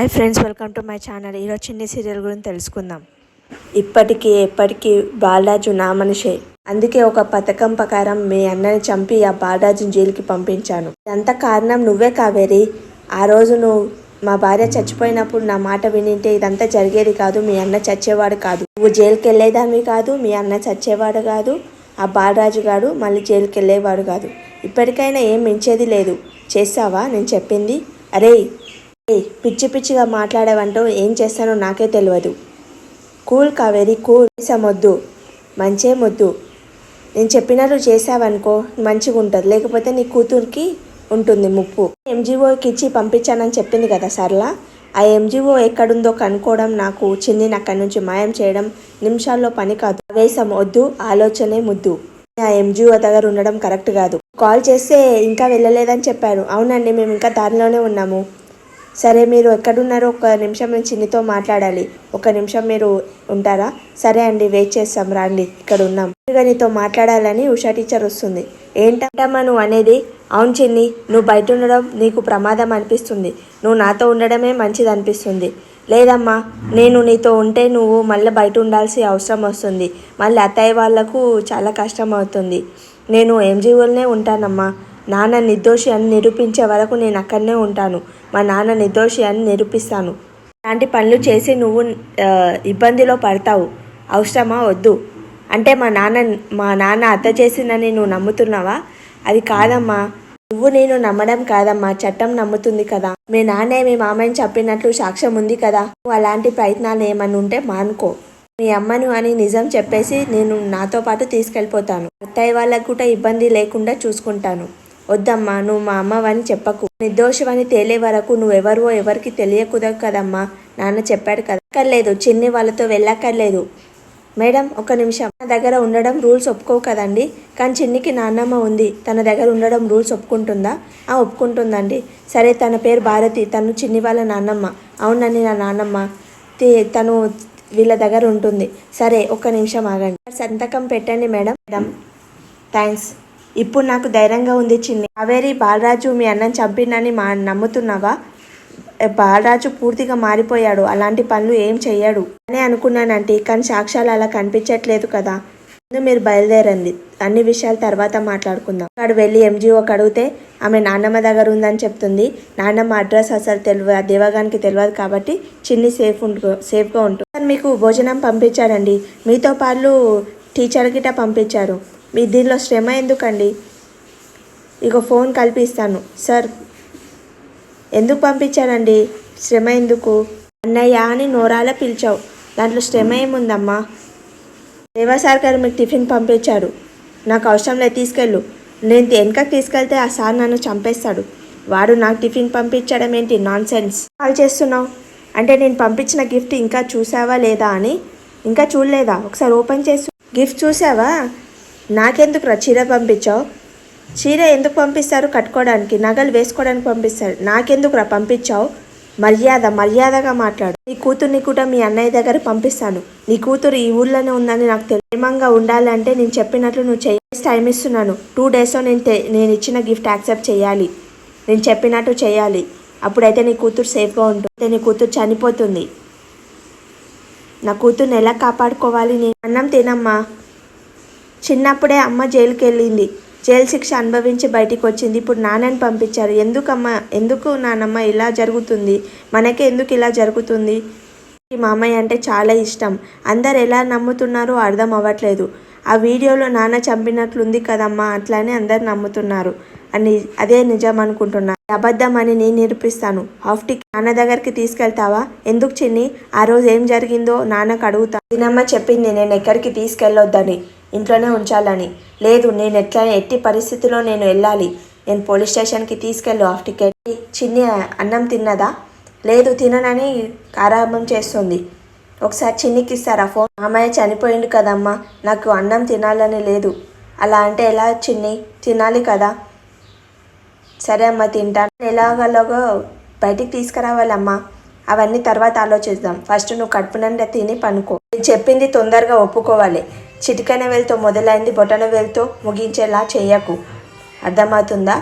Hi friends, welcome to my channel. ఈరోజు చిన్ని serial గురించి తెలుసుకుందాం. ఇప్పటికీ ఎప్పటికీ బాలరాజు నా మనిషే. అందుకే ఒక పథకం ప్రకారం మీ అన్నని చంపి ఆ బాలరాజుని జైలుకి పంపించాను. ఇదంతా కారణం నువ్వే కావేరి. ఆ రోజు నువ్వు మా భార్య చచ్చిపోయినప్పుడు నా మాట వినింటే ఇదంతా జరిగేది కాదు. మీ అన్న చచ్చేవాడు కాదు. నువ్వు జైలుకి వెళ్ళేదాన్ని కాదు. మీ అన్న చచ్చేవాడు కాదు. ఆ బాలరాజు గాడు మళ్ళీ జైలుకి వెళ్ళేవాడు కాదు. ఇప్పటికైనా ఏం మించేది లేదు. చేస్తావా నేను చెప్పింది? అరే పిచ్చి పిచ్చిగా మాట్లాడేవంటూ ఏం చేస్తానో నాకే తెలియదు. Cool Kaveri, cool. మొద్దు మంచే మొద్దు. నేను చెప్పినట్టు చేసావనుకో మంచిగా ఉంటుంది, లేకపోతే నీ కూతురికి ఉంటుంది ముప్పు. ఎంజీఓకి ఇచ్చి పంపించానని చెప్పింది కదా సర్లా. ఆ ఎంజీఓ ఎక్కడుందో కనుక్కోవడం, నాకు చిన్నిని అక్కడి నుంచి మాయం చేయడం నిమిషాల్లో పని కాదు. వేసం వద్దు, ఆలోచనే ముద్దు. ఆ ఎంజీఓ దగ్గర ఉండడం కరెక్ట్ కాదు. కాల్ చేస్తే ఇంకా వెళ్ళలేదని చెప్పారు. అవునండి, మేము ఇంకా దారిలోనే ఉన్నాము. సరే, మీరు ఎక్కడున్నారో ఒక నిమిషం నేను చిన్నితో మాట్లాడాలి. ఒక నిమిషం మీరు ఉంటారా? సరే అండి, వెయిట్ చేస్తాం, రండి, ఇక్కడ ఉన్నాం. నీతో మాట్లాడాలని ఉషా టీచర్ వస్తుంది. ఏంటమ్మా నువ్వు అనేది? అవును చిన్ని, నువ్వు బయట ఉండడం నీకు ప్రమాదం అనిపిస్తుంది. నువ్వు నాతో ఉండడమే మంచిది అనిపిస్తుంది. లేదమ్మా, నేను నీతో ఉంటే నువ్వు మళ్ళీ బయట ఉండాల్సిన అవసరం వస్తుంది. మళ్ళీ అత్తయ్య వాళ్లకు చాలా కష్టం అవుతుంది. నేను ఎంజీఓలనే ఉంటానమ్మా. నాన్న నిర్దోషి అని నిరూపించే వరకు నేను అక్కడనే ఉంటాను. మా నాన్న నిర్దోషి అని నిరూపిస్తాను. ఇలాంటి పనులు చేసి నువ్వు ఇబ్బందిలో పడతావు. అవసరమా? వద్దు. అంటే మా నాన్న అత్త చేసిందని నువ్వు నమ్ముతున్నావా? అది కాదమ్మా. నువ్వు నేను నమ్మడం కాదమ్మా, చట్టం నమ్ముతుంది కదా. మీ నాన్నే మీ మామయ్యని చెప్పినట్లు సాక్ష్యం ఉంది కదా. నువ్వు అలాంటి ప్రయత్నాలు ఏమన్నా ఉంటే మానుకో. మీ అమ్మను అని నిజం చెప్పేసి నేను నాతో పాటు తీసుకెళ్ళిపోతాను. అత్తయ్య వాళ్ళకు కూడా ఇబ్బంది లేకుండా చూసుకుంటాను. వద్దమ్మా, నువ్వు మా అమ్మవని చెప్పకు. నిర్దోషమని తేలే వరకు నువ్వెవరో ఎవరికి తెలియకూడదు కదమ్మా. నాన్న చెప్పాడు కదా. అక్కర్లేదు, చిన్ని వాళ్ళతో వెళ్ళక్కర్లేదు. మేడం ఒక్క నిమిషం. తన దగ్గర ఉండడం రూల్స్ ఒప్పుకోవు కదండి. కానీ చిన్నికి నాన్నమ్మ ఉంది. తన దగ్గర ఉండడం రూల్స్ ఒప్పుకుంటుందా? ఒప్పుకుంటుందండి. సరే, తన పేరు భారతి. తను చిన్ని వాళ్ళ నాన్నమ్మ. అవునండి, నా నాన్నమ్మ. తను వీళ్ళ దగ్గర ఉంటుంది. సరే, ఒక్క నిమిషం ఆగండి. సంతకం పెట్టండి మేడం. థ్యాంక్స్. ఇప్పుడు నాకు ధైర్యంగా ఉంది చిన్ని. కావేరి, బాలరాజు మీ అన్నని చంపినని నమ్ముతున్నావా? బాలరాజు పూర్తిగా మారిపోయాడు. అలాంటి పనులు ఏం చెయ్యడు అని అనుకున్నానంటే, కానీ సాక్ష్యాలు అలా కనిపించట్లేదు కదా. ముందు మీరు బయలుదేరండి, అన్ని విషయాలు తర్వాత మాట్లాడుకుందాం. అక్కడ వెళ్ళి ఎంజీఓకి అడిగితే ఆమె నాన్నమ్మ దగ్గర ఉందని చెప్తుంది. నాన్నమ్మ అడ్రస్ అసలు తెలియదు, దేవగానికి తెలియదు కాబట్టి చిన్ని సేఫ్గా ఉంటుంది. మీకు భోజనం పంపించాడండి. మీతో పాటు టీచర్ గిట పంపించారు. మీ దీనిలో శ్రమ ఎందుకండి? ఇక ఫోన్ కల్పిస్తాను. సార్, ఎందుకు పంపించారండి? శ్రమ ఎందుకు? అన్నయ్య అని నోరాల పిలిచావు, దాంట్లో శ్రమ ఏముందమ్మా? దేవాసార్ గారు మీకు టిఫిన్ పంపించారు. నాకు అవసరం లేదు, తీసుకెళ్ళు. నేను వెనకకి తీసుకెళ్తే ఆ సార్ నన్ను చంపేస్తాడు. వాడు నాకు టిఫిన్ పంపించడం ఏంటి? Non sense. కాల్ చేస్తున్నావు అంటే నేను పంపించిన గిఫ్ట్ ఇంకా చూసావా లేదా అని? ఇంకా చూడలేదా? ఒకసారి ఓపెన్ చేసి గిఫ్ట్ చూసావా? నాకెందుకురా చీర పంపించావు? చీర ఎందుకు పంపిస్తారు? కట్టుకోవడానికి, నగలు వేసుకోవడానికి పంపిస్తారు. నాకెందుకురా పంపించావు? మర్యాదగా మాట్లాడు. నీ కూతుర్ని కూడా మీ అన్నయ్య దగ్గర పంపిస్తాను. నీ కూతురు ఈ ఊళ్ళోనే ఉందని నాకు క్షేమంగా ఉండాలంటే నేను చెప్పినట్లు నువ్వు టైం ఇస్తున్నాను. 2 daysలో నేను ఇచ్చిన గిఫ్ట్ యాక్సెప్ట్ చేయాలి. నేను చెప్పినట్టు చేయాలి. అప్పుడైతే నీ కూతురు సేఫ్గా ఉంటుంది. నీ కూతురు చనిపోతుంది. నా కూతుర్ని ఎలా కాపాడుకోవాలి? నేను అన్నం తినమ్మా. చిన్నప్పుడే అమ్మ జైలుకి వెళ్ళింది. జైలు శిక్ష అనుభవించి బయటికి వచ్చింది. ఇప్పుడు నాన్నని పంపించారు. ఎందుకు నాన్నమ్మ ఇలా జరుగుతుంది? మనకే ఎందుకు ఇలా జరుగుతుంది? మామయ్య అంటే చాలా ఇష్టం. అందరు ఎలా నమ్ముతున్నారో అర్థం అవ్వట్లేదు. ఆ వీడియోలో నాన్న చంపినట్లుంది కదమ్మా, అట్లానే అందరు నమ్ముతున్నారు అని. అదే నిజం అనుకుంటున్నా. అబద్ధం అని నేను నిరూపిస్తాను. హాఫ్టీకి నాన్న దగ్గరికి తీసుకెళ్తావా? ఎందుకు చిన్ని? ఆ రోజు ఏం జరిగిందో నాన్నకు అడుగుతా. చిన్నమ్మ చెప్పింది నేను ఎక్కడికి తీసుకెళ్ళొద్దని, ఇంట్లోనే ఉంచాలని. లేదు, నేను ఎట్టి పరిస్థితిలో నేను వెళ్ళాలి. నేను పోలీస్ స్టేషన్కి తీసుకెళ్ళు. Half ticket. చిన్ని అన్నం తిన్నదా? లేదు, తిననని ఆరంభం చేస్తుంది. ఒకసారి చిన్నికి ఇస్తారా ఫోన్? మామయ్య చనిపోయింది కదమ్మా, నాకు అన్నం తినాలని లేదు. అలా అంటే ఎలా చిన్ని? తినాలి కదా. సరే అమ్మ, తింటాను. ఎలాగలాగో బయటికి తీసుకురావాలమ్మా. అవన్నీ తర్వాత ఆలోచిద్దాం. ఫస్ట్ నువ్వు కడుపు నిండా తిని పనుకో. నేను చెప్పింది తొందరగా ఒప్పుకోవాలి. చిటికన వేలుతో మొదలైంది బొటన వేలుతో ముగించేలా చేయకు. అర్థమవుతుందా?